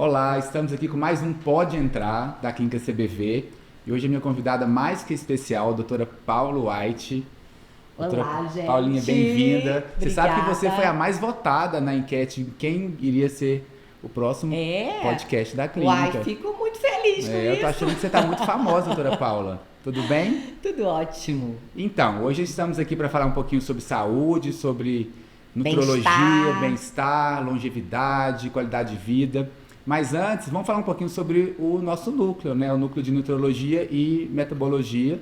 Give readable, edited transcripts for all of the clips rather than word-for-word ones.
Olá, estamos aqui com mais um Pode Entrar da Clínica CBV e hoje a minha convidada mais que especial, a doutora Paula White. Doutora Olá, gente. Paulinha, bem-vinda. Você sabe que você foi a Obrigada. mais votada na enquete em quem iria ser o próximo É? podcast da Uai, clínica. fico muito feliz com Eu tô isso. achando que você está muito famosa, doutora Paula. Tudo bem? Tudo ótimo. Então, hoje estamos aqui para falar um pouquinho sobre saúde, sobre nutrologia, Bem-estar. bem-estar, longevidade, qualidade de vida. Mas antes, vamos falar um pouquinho sobre o nosso núcleo, né? O núcleo de nutrologia e metabologia,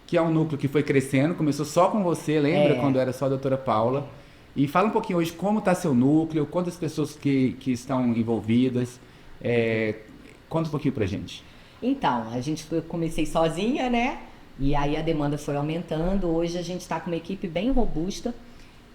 que é um núcleo que foi crescendo, começou só com você, lembra? É. Quando era só a doutora Paula. E fala um pouquinho hoje como está seu núcleo, quantas pessoas que estão envolvidas. Conta um pouquinho pra gente. Então, eu comecei sozinha, né? E aí a demanda foi aumentando. Hoje a gente está com uma equipe bem robusta.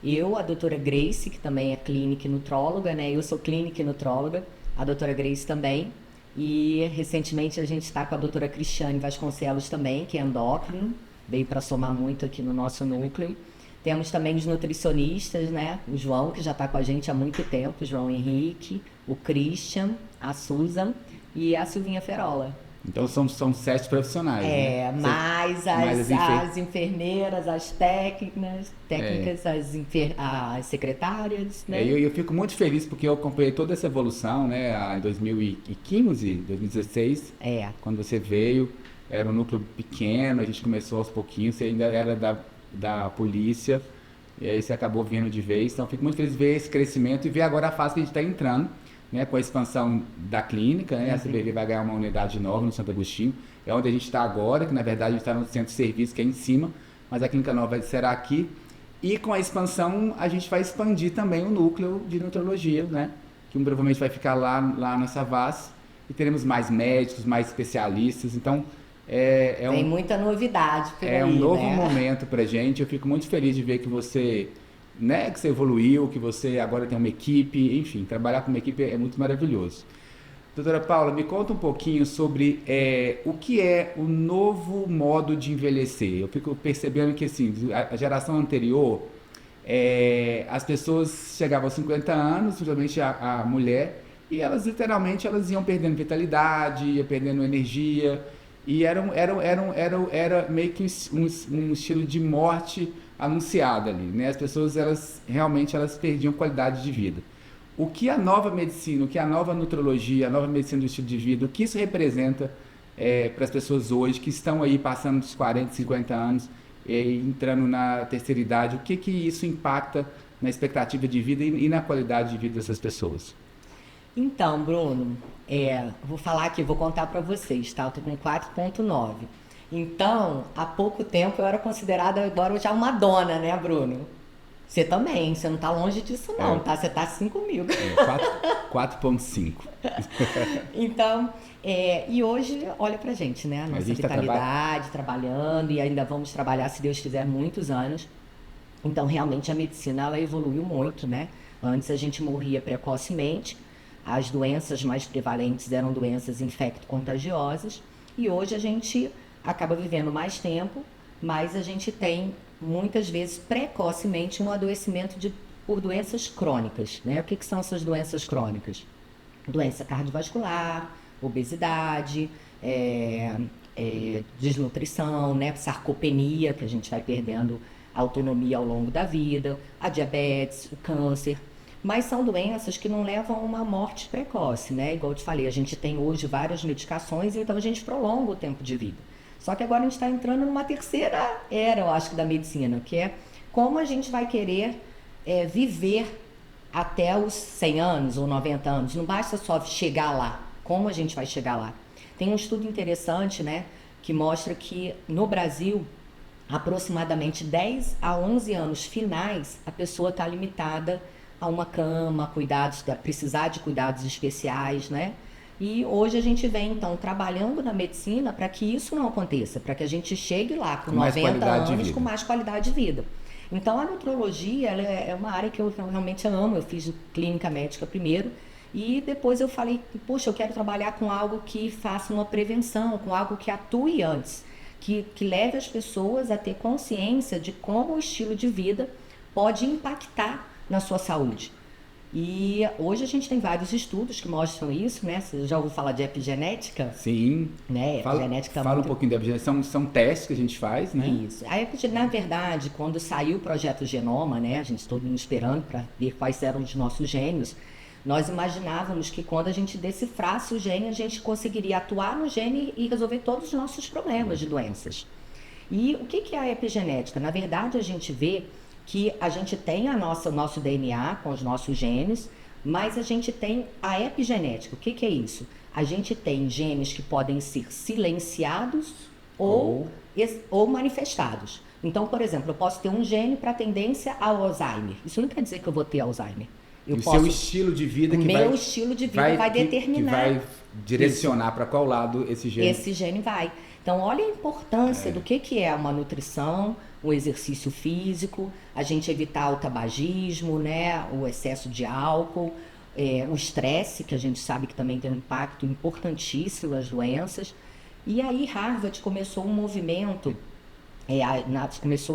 Eu, a doutora Grace, que também é clínica e nutróloga, né? Eu sou clínica e nutróloga. A doutora Grace também. E recentemente a gente está com a doutora Cristiane Vasconcelos também, que é endócrino. Veio para somar muito aqui no nosso núcleo. Temos também os nutricionistas, né? O João, que já está com a gente há muito tempo, o João Henrique, o Christian, a Susan e a Silvinha Ferola. Então são 7 profissionais, né? Mais as enfermeiras, as técnicas, as secretárias, né? Eu fico muito feliz porque eu acompanhei toda essa evolução, né? Em 2015, 2016, quando você veio, era um núcleo pequeno, a gente começou aos pouquinhos, você ainda era da polícia, e aí você acabou vindo de vez. Então, fico muito feliz de ver esse crescimento e ver agora a fase que a gente está entrando, né, com a expansão da clínica, né? A CBV vai ganhar uma unidade nova no Santo Agostinho, é onde a gente está agora, que na verdade a gente está no centro de serviço, que é em cima, mas a clínica nova será aqui. E com a expansão, a gente vai expandir também o núcleo de nutrologia, né? Que provavelmente vai ficar lá na Savassi, e teremos mais médicos, mais especialistas. Então, Tem muita novidade por aí, um novo né? momento pra gente. Eu fico muito feliz de ver que você, né, que você evoluiu, que você agora tem uma equipe, enfim, trabalhar com uma equipe é muito maravilhoso. Doutora Paula, me conta um pouquinho sobre o que é o novo modo de envelhecer. Eu fico percebendo que, assim, a geração anterior, as pessoas chegavam aos 50 anos, principalmente a mulher, e elas literalmente iam perdendo vitalidade, ia perdendo energia, e era meio que um estilo de morte anunciada ali, né? As pessoas, elas perdiam qualidade de vida. O que a nova medicina, o que a nova nutrologia, a nova medicina do estilo de vida, o que isso representa para as pessoas hoje que estão aí passando dos 40, 50 anos, entrando na terceira idade, o que isso impacta na expectativa de vida e na qualidade de vida dessas pessoas? Então, Bruno, vou falar aqui, vou contar para vocês, tá? Eu tô com 4,9. Então, há pouco tempo eu era considerada agora já uma dona, né, Bruno? Você também, você não tá longe disso não, tá? Você tá 5.000. 4,5. Então, e hoje, olha pra gente, né? A A nossa gente tá vitalidade, trabalhando, e ainda vamos trabalhar, se Deus quiser, muitos anos. Então, realmente, a medicina, ela evoluiu muito, né? Antes a gente morria precocemente, as doenças mais prevalentes eram doenças infecto-contagiosas, e hoje a gente acaba vivendo mais tempo, mas a gente tem, muitas vezes, precocemente, um adoecimento por doenças crônicas, né? O que são essas doenças crônicas? Doença cardiovascular, obesidade, desnutrição, né? Sarcopenia, que a gente vai perdendo autonomia ao longo da vida, a diabetes, o câncer. Mas são doenças que não levam a uma morte precoce, né? Igual eu te falei, a gente tem hoje várias medicações, então a gente prolonga o tempo de vida. Só que agora a gente está entrando numa terceira era, eu acho, da medicina, que é como a gente vai querer viver até os 100 anos ou 90 anos. Não basta só chegar lá. Como a gente vai chegar lá? Tem um estudo interessante, né, que mostra que no Brasil, aproximadamente 10 a 11 anos finais, a pessoa está limitada a uma cama, precisar de cuidados especiais, né? E hoje a gente vem, então, trabalhando na medicina para que isso não aconteça, para que a gente chegue lá com 90 anos com mais qualidade de vida. Então, a nutrologia ela é uma área que eu realmente amo. Eu fiz clínica médica primeiro e depois eu falei, poxa, eu quero trabalhar com algo que faça uma prevenção, com algo que atue antes, que leve as pessoas a ter consciência de como o estilo de vida pode impactar na sua saúde. E hoje a gente tem vários estudos que mostram isso, né? Você já ouviu falar de epigenética? Sim. Né? Epigenética Fala um muito... pouquinho da epigenética. São testes que a gente faz, né? Isso. Na verdade, quando saiu o projeto Genoma, né? A gente todo mundo esperando para ver quais eram os nossos genes, nós imaginávamos que quando a gente decifrasse o gene, a gente conseguiria atuar no gene e resolver todos os nossos problemas de doenças. E o que é a epigenética? Na verdade, a gente vê que a gente tem o nosso DNA com os nossos genes, mas a gente tem a epigenética. O que é isso? A gente tem genes que podem ser silenciados ou manifestados. Então, por exemplo, eu posso ter um gene para tendência ao Alzheimer. Isso não quer dizer que eu vou ter Alzheimer. O seu estilo de vida que meu estilo de vida vai determinar. Que vai direcionar para qual lado esse gene. Esse gene vai. Então, olha a importância do que é uma nutrição, o exercício físico, a gente evitar o tabagismo, né, o excesso de álcool, o estresse, que a gente sabe que também tem um impacto importantíssimo nas doenças. E aí Harvard começou um movimento,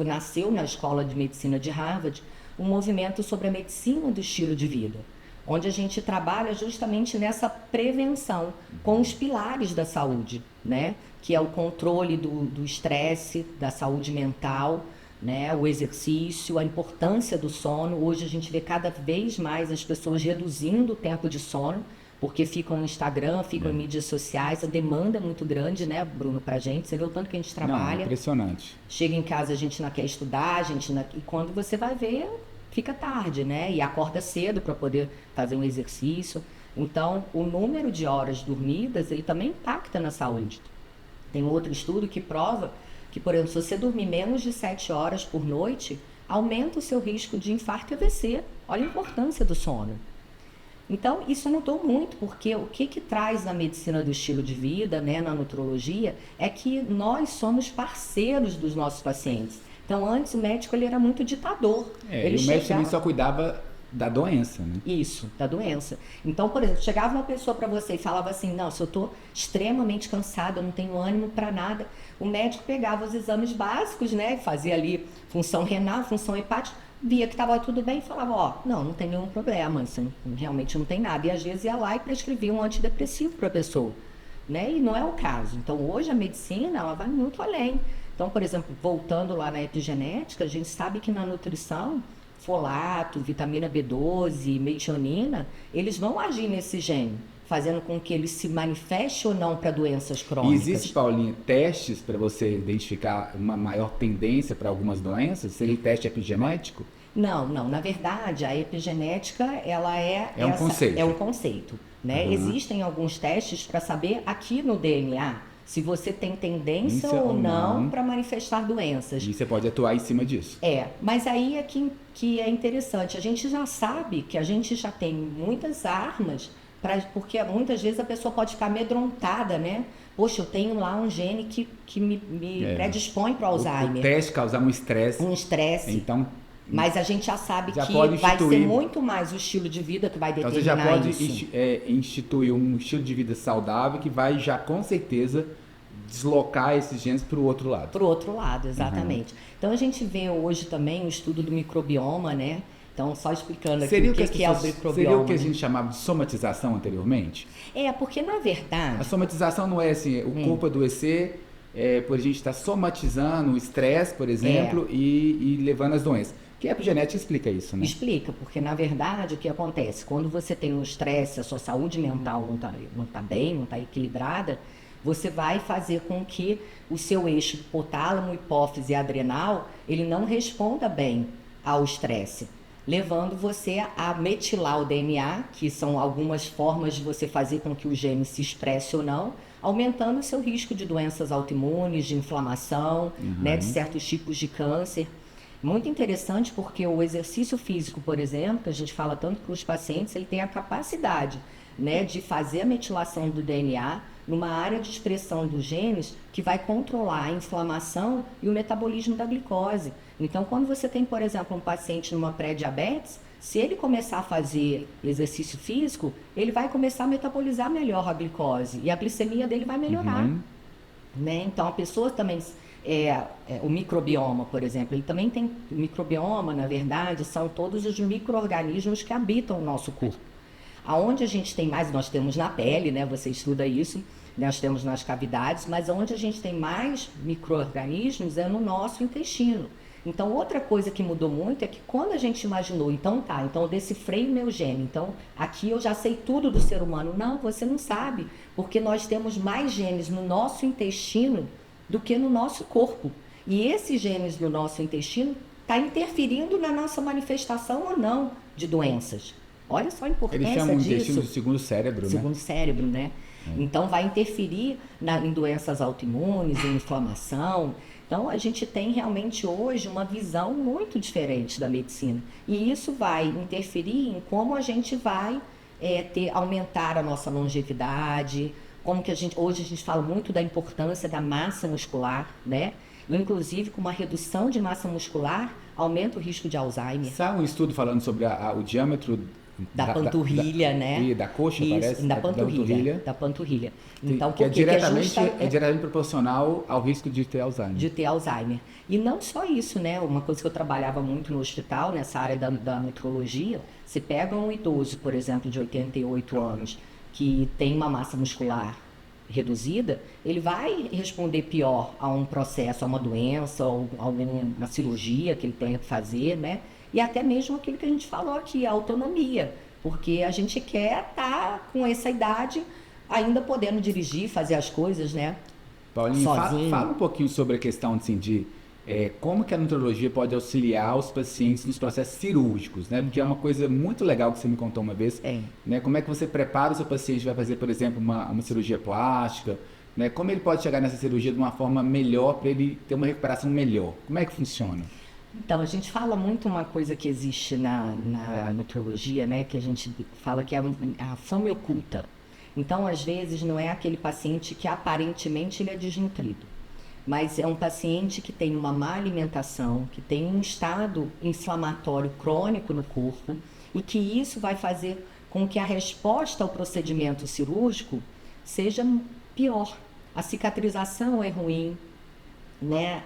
nasceu na Escola de Medicina de Harvard, um movimento sobre a medicina do estilo de vida, onde a gente trabalha justamente nessa prevenção com os pilares da saúde, né? Que é o controle do estresse, da saúde mental, né? O exercício, a importância do sono. Hoje a gente vê cada vez mais as pessoas reduzindo o tempo de sono, porque ficam no Instagram, ficam em mídias sociais, a demanda é muito grande, né, Bruno, pra gente. Você vê o tanto que a gente trabalha. Não, impressionante. Chega em casa, a gente não quer estudar, e quando você vai ver, fica tarde, né? E acorda cedo para poder fazer um exercício. Então, o número de horas dormidas, ele também impacta na saúde. Tem outro estudo que prova que, por exemplo, se você dormir menos de 7 horas por noite, aumenta o seu risco de infarto e AVC. Olha a importância do sono. Então, isso mudou muito, porque o que traz na medicina do estilo de vida, né, na nutrologia, é que nós somos parceiros dos nossos pacientes. Então, antes o médico ele era muito ditador. E o médico também só cuidava da doença, né? Isso, da doença. Então, por exemplo, chegava uma pessoa para você e falava assim, não, se eu estou extremamente cansada, eu não tenho ânimo para nada, o médico pegava os exames básicos, né, fazia ali função renal, função hepática, via que estava tudo bem e falava, não tem nenhum problema, assim, realmente não tem nada. E às vezes ia lá e prescrevia um antidepressivo para a pessoa, né? E não é o caso. Então, hoje a medicina, ela vai muito além. Então, por exemplo, voltando lá na epigenética, a gente sabe que na nutrição, folato, vitamina B12, metionina, eles vão agir nesse gene, fazendo com que ele se manifeste ou não para doenças crônicas. E existe, Paulinha, testes para você identificar uma maior tendência para algumas doenças? Seria teste epigenético? Não. Na verdade, a epigenética, ela um conceito. É um conceito, né? Existem alguns testes para saber aqui no DNA se você tem tendência ou não para manifestar doenças. E você pode atuar em cima disso. Mas aí é que é interessante. A gente já sabe que a gente já tem muitas armas, porque muitas vezes a pessoa pode ficar amedrontada, né? Poxa, eu tenho lá um gene que me predispõe para o Alzheimer. O teste causar um estresse. Então, mas a gente já sabe que vai ser muito mais o estilo de vida que vai determinar isso. Então você já pode instituir um estilo de vida saudável que vai já com certeza deslocar esses genes para o outro lado. Para o outro lado, exatamente. Então a gente vê hoje também o estudo do microbioma, né? Então, só explicando aqui o que é o microbioma. Seria o que a gente chamava de somatização anteriormente? Porque na verdade... A somatização não é assim, o corpo adoecer, por a gente estar somatizando o estresse, por exemplo, e levando as doenças. Que a epigenética explica isso, né? Explica, porque na verdade o que acontece? Quando você tem um estresse, a sua saúde mental não tá bem, não está equilibrada, você vai fazer com que o seu eixo hipotálamo, hipófise e adrenal, ele não responda bem ao estresse, levando você a metilar o DNA, que são algumas formas de você fazer com que o gene se expresse ou não, aumentando o seu risco de doenças autoimunes, de inflamação, né, de certos tipos de câncer. Muito interessante porque o exercício físico, por exemplo, que a gente fala tanto para os pacientes, ele tem a capacidade, né, de fazer a metilação do DNA numa área de expressão dos genes que vai controlar a inflamação e o metabolismo da glicose. Então, quando você tem, por exemplo, um paciente numa pré-diabetes, se ele começar a fazer exercício físico, ele vai começar a metabolizar melhor a glicose e a glicemia dele vai melhorar. Né? Então, a pessoa também o microbioma, por exemplo. Ele também tem... O microbioma, na verdade, são todos os micro-organismos que habitam o nosso corpo. Aonde a gente tem mais, nós temos na pele, né? Você estuda isso, nós temos nas cavidades, mas onde a gente tem mais micro-organismos é no nosso intestino. Então, outra coisa que mudou muito é que quando a gente imaginou, então eu decifrei o meu gene, então aqui eu já sei tudo do ser humano. Não, você não sabe, porque nós temos mais genes no nosso intestino do que no nosso corpo. E esses genes do nosso intestino tá interferindo na nossa manifestação ou não de doenças. Olha só a importância disso. Eles chamam o intestino de segundo cérebro, né? Segundo cérebro, né? Então, vai interferir em doenças autoimunes, em inflamação. Então, a gente tem realmente hoje uma visão muito diferente da medicina. E isso vai interferir em como a gente vai aumentar a nossa longevidade, como que hoje a gente fala muito da importância da massa muscular, né? Inclusive, com uma redução de massa muscular, aumenta o risco de Alzheimer. Sabe um estudo falando sobre o diâmetro da panturrilha, né? E da coxa, isso, parece? Da panturrilha. Da panturrilha. Então, que é diretamente proporcional ao risco de ter Alzheimer. De ter Alzheimer. E não só isso, né? Uma coisa que eu trabalhava muito no hospital, nessa área da nutrologia, se pega um idoso, por exemplo, de 88 anos, que tem uma massa muscular reduzida, ele vai responder pior a um processo, a uma doença, ou a uma cirurgia que ele tenha que fazer, né? E até mesmo aquilo que a gente falou aqui, a autonomia, porque a gente quer estar com essa idade ainda podendo dirigir, fazer as coisas, né? Paulinho, fala um pouquinho sobre a questão de como que a nutrologia pode auxiliar os pacientes nos processos cirúrgicos, né? Porque é uma coisa muito legal que você me contou uma vez, né? Como é que você prepara o seu paciente, vai fazer, por exemplo, uma cirurgia plástica, né? Como ele pode chegar nessa cirurgia de uma forma melhor para ele ter uma recuperação melhor? Como é que funciona? Então, a gente fala muito uma coisa que existe na nutrologia, né? Que a gente fala que é a fome oculta. Então, às vezes, não é aquele paciente que aparentemente ele é desnutrido, mas é um paciente que tem uma má alimentação, que tem um estado inflamatório crônico no corpo e que isso vai fazer com que a resposta ao procedimento cirúrgico seja pior. A cicatrização é ruim, né?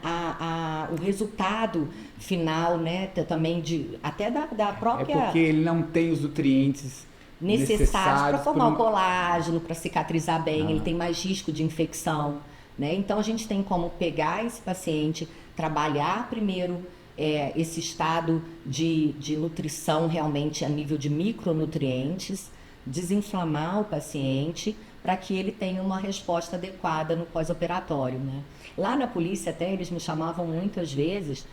O resultado final, né? Também até da própria... É porque ele não tem os nutrientes necessários para formar o colágeno, para cicatrizar bem, ele tem mais risco de infecção, né? Então, a gente tem como pegar esse paciente, trabalhar primeiro esse estado de nutrição realmente a nível de micronutrientes, desinflamar o paciente para que ele tenha uma resposta adequada no pós-operatório, né? Lá na polícia até eles me chamavam muitas vezes,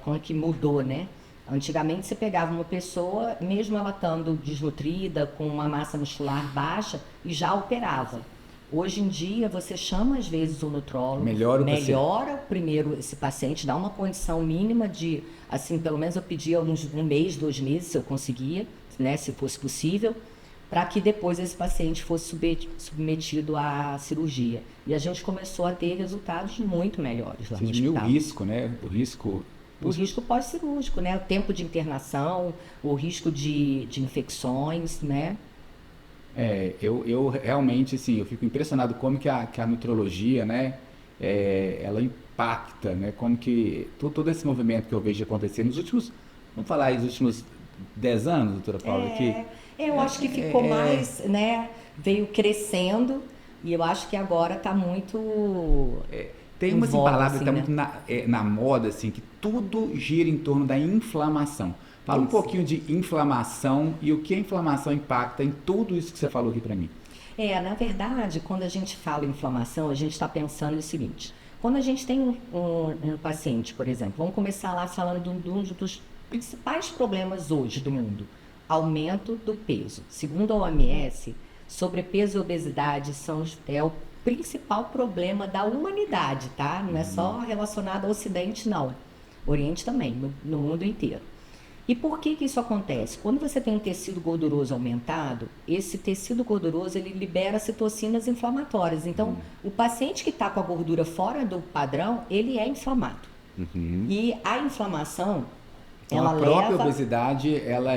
como que mudou, né? Antigamente você pegava uma pessoa, mesmo ela estando desnutrida, com uma massa muscular baixa, e já operava. Hoje em dia, você chama às vezes o nutrólogo, melhora primeiro esse paciente, dá uma condição mínima de, assim, pelo menos eu pedia um mês, 2 meses, se eu conseguia, né, se fosse possível, para que depois esse paciente fosse submetido à cirurgia. E a gente começou a ter resultados muito melhores lá no hospital. O risco, né? O risco pós-cirúrgico, né? O tempo de internação, o risco de infecções, né? Eu realmente, assim, eu fico impressionado como que a nutrologia, né? Ela impacta, né? Como que todo esse movimento que eu vejo acontecer nos últimos, vamos falar aí, nos últimos 10 anos, doutora Paula, aqui. Eu acho que ficou mais, né? Veio crescendo e eu acho que agora está muito... Tem uma palavra assim, que está né? muito na moda, assim, que tudo gira em torno da inflamação. Fala um pouquinho de inflamação e o que a inflamação impacta em tudo isso que você falou aqui para mim. Na verdade, quando a gente fala em inflamação, a gente está pensando o seguinte. Quando a gente tem um paciente, por exemplo, vamos começar lá falando de um dos principais problemas hoje do mundo. Aumento do peso. Segundo a OMS, sobrepeso e obesidade é o principal problema da humanidade, tá? Não é só relacionado ao Ocidente, não. Oriente também, no mundo inteiro. E por que isso acontece? Quando você tem um tecido gorduroso aumentado, esse tecido gorduroso ele libera citocinas inflamatórias. Então, o paciente que está com a gordura fora do padrão, ele é inflamado. E a inflamação, então, ela a própria obesidade, ela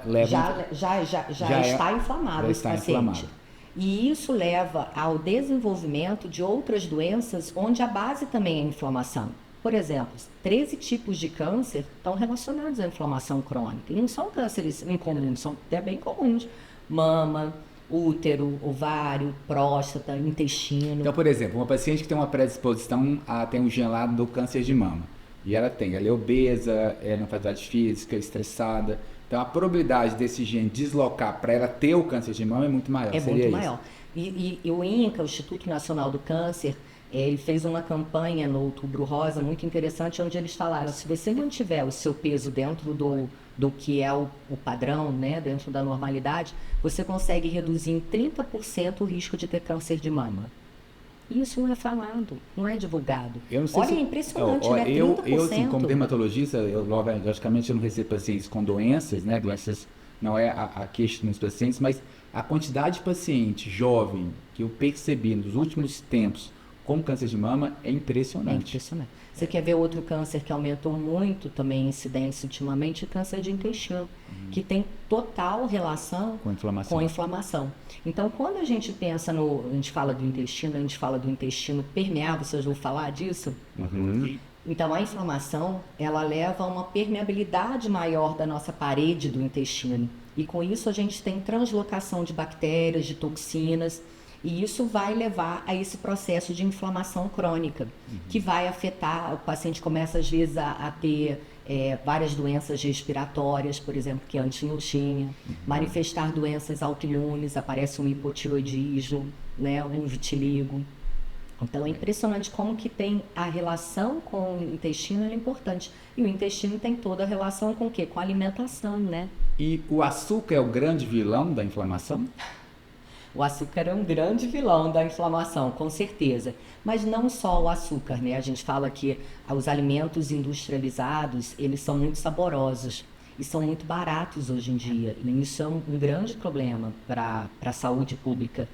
leva... Já está inflamado esse paciente. E isso leva ao desenvolvimento de outras doenças onde a base também é a inflamação. Por exemplo, 13 tipos de câncer estão relacionados à inflamação crônica. E não são cânceres incomuns, são até bem comuns. Mama, útero, ovário, próstata, intestino. Então, por exemplo, uma paciente que tem uma predisposição a ter um gene lá do câncer de mama, e ela é obesa, não faz atividade física, estressada, então a probabilidade desse gene deslocar para ela ter o câncer de mama é muito maior. É muito maior. E o INCA, o Instituto Nacional do Câncer, ele fez uma campanha no Outubro Rosa muito interessante, onde eles falaram, se você mantiver o seu peso dentro do que é o padrão, né, dentro da normalidade, você consegue reduzir em 30% o risco de ter câncer de mama. Isso não é falado, não é divulgado. Olha, é impressionante, né? 30%. Eu assim, como dermatologista, logicamente eu não recebo pacientes com doenças, né? Doenças não é a queixa dos pacientes, mas a quantidade de paciente jovem que eu percebi nos últimos tempos com câncer de mama é impressionante. É impressionante. Você quer ver outro câncer que aumentou muito também a incidência ultimamente? O câncer de intestino, que tem total relação com inflamação. Então, quando a gente pensa a gente fala do intestino, a gente fala do intestino permeável, vocês vão falar disso? Uhum. Então, a inflamação, ela leva a uma permeabilidade maior da nossa parede do intestino. E com isso a gente tem translocação de bactérias, de toxinas, e isso vai levar a esse processo de inflamação crônica, que vai afetar, o paciente começa às vezes a ter várias doenças respiratórias, por exemplo, que antes não tinha, manifestar doenças autoimunes, aparece um hipotiroidismo, né, um vitiligo. Então é impressionante como que tem a relação com o intestino, é importante. E o intestino tem toda a relação com o quê? Com a alimentação, né? E o açúcar é o grande vilão da inflamação? O açúcar é um grande vilão da inflamação, com certeza. Mas não só o açúcar, né? A gente fala que os alimentos industrializados, eles são muito saborosos e são muito baratos hoje em dia. E isso é um grande problema para a saúde pública.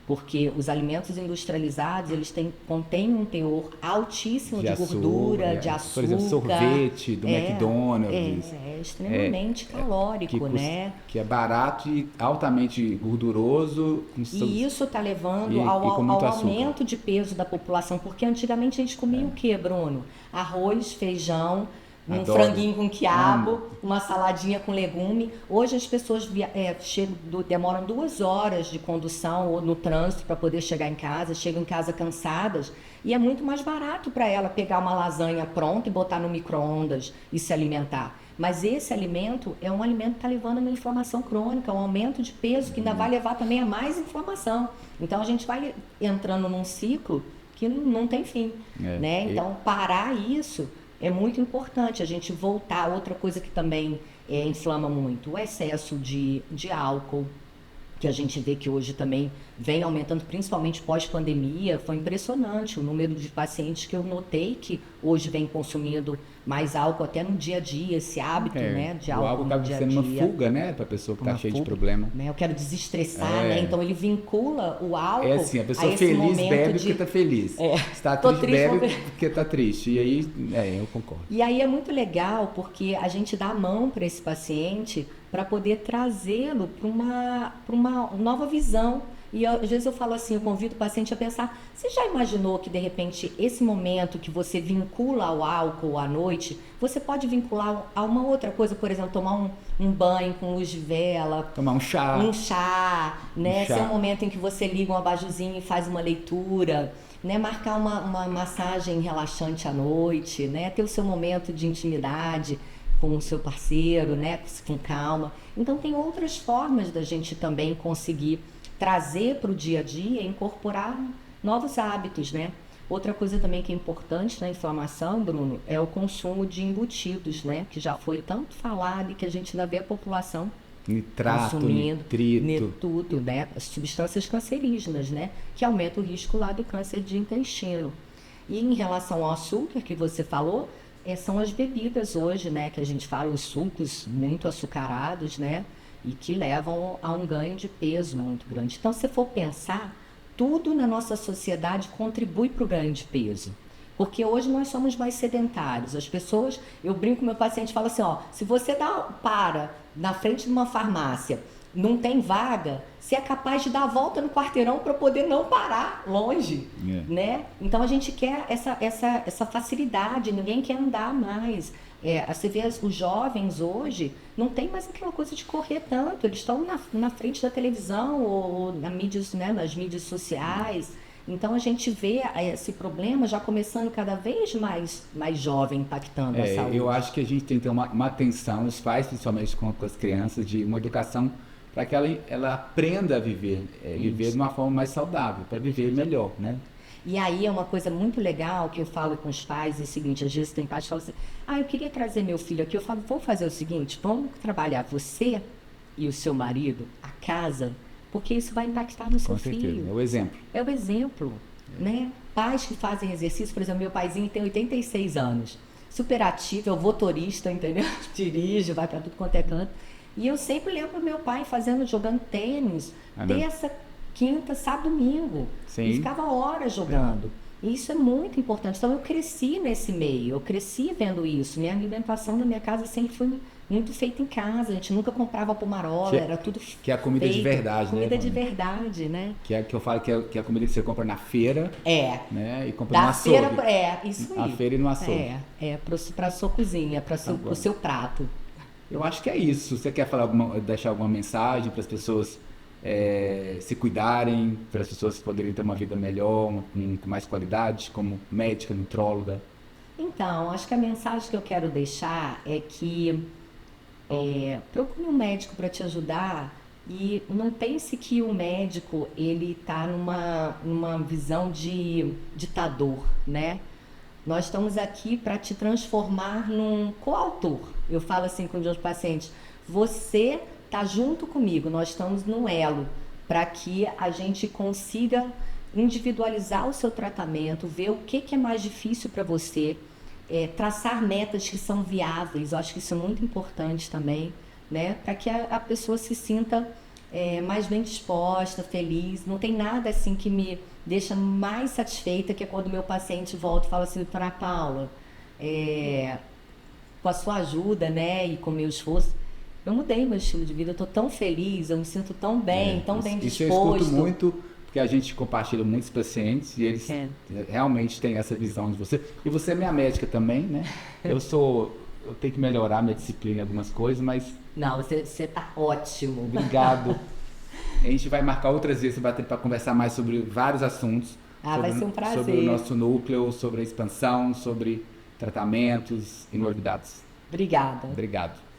Porque os alimentos industrializados, eles contêm um teor altíssimo de gordura, de açúcar. Por exemplo, sorvete do McDonald's. É extremamente calórico, né? Que é barato e altamente gorduroso. E isso está levando ao aumento de peso da população. Porque antigamente a gente comia o quê, Bruno? Arroz, feijão, um franguinho com quiabo, uma saladinha com legume. Hoje as pessoas demoram 2 horas de condução ou no trânsito para poder chegar em casa, chegam em casa cansadas, e é muito mais barato para ela pegar uma lasanha pronta e botar no micro-ondas e se alimentar. Mas esse alimento é um alimento que está levando a uma inflamação crônica, um aumento de peso que ainda vai levar também a mais inflamação. Então a gente vai entrando num ciclo que não tem fim, né? Então parar isso é muito importante, a gente voltar. Outra coisa que também inflama muito, o excesso de álcool, que a gente vê que hoje também vem aumentando, principalmente pós-pandemia. Foi impressionante o número de pacientes que eu notei que hoje vem consumindo mais álcool até no dia a dia, esse hábito, né, de álcool no dia a dia. O álcool acaba sendo uma fuga, né, para a pessoa que está cheia de problema. Né, eu quero desestressar, né, então ele vincula o álcool. É assim, a pessoa feliz bebe porque está feliz. Está triste, bebe porque está triste. E aí, eu concordo. E aí é muito legal porque a gente dá a mão para esse paciente para poder trazê-lo para uma nova visão. E às vezes eu falo assim, eu convido o paciente a pensar, você já imaginou que de repente esse momento que você vincula ao álcool à noite, você pode vincular a uma outra coisa, por exemplo, tomar um banho com luz de vela, tomar um chá, né? Ser um momento em que você liga um abajuzinho e faz uma leitura, né? Marcar uma massagem relaxante à noite, né? Ter o seu momento de intimidade com o seu parceiro, né? Com calma. Então tem outras formas da gente também conseguir trazer para o dia a dia, incorporar novos hábitos, né? Outra coisa também que é importante na inflamação, Bruno, é o consumo de embutidos, né? Que já foi tanto falado e que a gente ainda vê a população nitrato, consumindo, nitrito, tudo, né? As substâncias cancerígenas, né? Que aumenta o risco lá do câncer de intestino. E em relação ao açúcar que você falou, são as bebidas hoje, né? Que a gente fala, os sucos muito açucarados, né? E que levam a um ganho de peso muito grande. Então, se for pensar, tudo na nossa sociedade contribui para o ganho de peso. Porque hoje nós somos mais sedentários. As pessoas, eu brinco com meu paciente, falo assim, ó, se você para na frente de uma farmácia não tem vaga, você é capaz de dar a volta no quarteirão para poder não parar longe, né? Então a gente quer essa facilidade, ninguém quer andar mais. Você vê os jovens hoje, não tem mais aquela coisa de correr tanto, eles estão na frente da televisão ou né, nas mídias sociais. Então a gente vê esse problema já começando cada vez mais jovem, impactando a saúde. Eu acho que a gente tem que ter uma atenção, os pais principalmente com as crianças, de uma educação para que ela aprenda a viver, viver de uma forma mais saudável, para viver melhor, né? E aí é uma coisa muito legal que eu falo com os pais, é o seguinte, às vezes tem pais que falam assim, eu queria trazer meu filho aqui, eu falo, vamos fazer o seguinte, vamos trabalhar você e o seu marido, a casa, porque isso vai impactar no seu filho. É o exemplo. É o exemplo, né? Pais que fazem exercício, por exemplo, meu paizinho tem 86 anos, super ativo, é o motorista, entendeu? Dirige, vai para tudo quanto é canto. E eu sempre lembro meu pai jogando tênis, terça, quinta, sábado, domingo. Sim. E ficava horas jogando. E isso é muito importante. Então eu cresci nesse meio, eu cresci vendo isso. Minha alimentação na minha casa sempre foi muito feita em casa. A gente nunca comprava pomarola, era tudo que é a comida feito, de verdade, comida né? de verdade, né? Que é que eu falo que é a comida que você compra na feira. Né? E compra da no açougue. feira, isso aí. A feira e no açougue. Para sua cozinha, para o seu prato. Eu acho que é isso. Você quer deixar alguma mensagem para as pessoas se cuidarem, para as pessoas poderem ter uma vida melhor, com mais qualidade, como médica, nutróloga? Então, acho que a mensagem que eu quero deixar é que procure um médico para te ajudar e não pense que o médico ele está numa visão de ditador, né? Nós estamos aqui para te transformar num coautor. Eu falo assim com os meus pacientes, você está junto comigo, nós estamos no elo para que a gente consiga individualizar o seu tratamento, ver o que é mais difícil para você, traçar metas que são viáveis. Eu acho que isso é muito importante também, né? Para que a pessoa se sinta mais bem disposta, feliz. Não tem nada assim que me deixa mais satisfeita que é quando meu paciente volta e fala assim, doutora Paula, com a sua ajuda, né, e com o meu esforço, eu mudei meu estilo de vida, eu estou tão feliz, eu me sinto tão bem, tão bem disposto. Isso eu escuto muito, porque a gente compartilha muitos pacientes e eles realmente têm essa visão de você. E você é minha médica também, né? Eu tenho que melhorar minha disciplina em algumas coisas, mas... Não, você está ótimo. Obrigado. A gente vai marcar outras vezes para conversar mais sobre vários assuntos. Vai ser um prazer. Sobre o nosso núcleo, sobre a expansão, sobre tratamentos e novidades. Obrigada. Obrigado.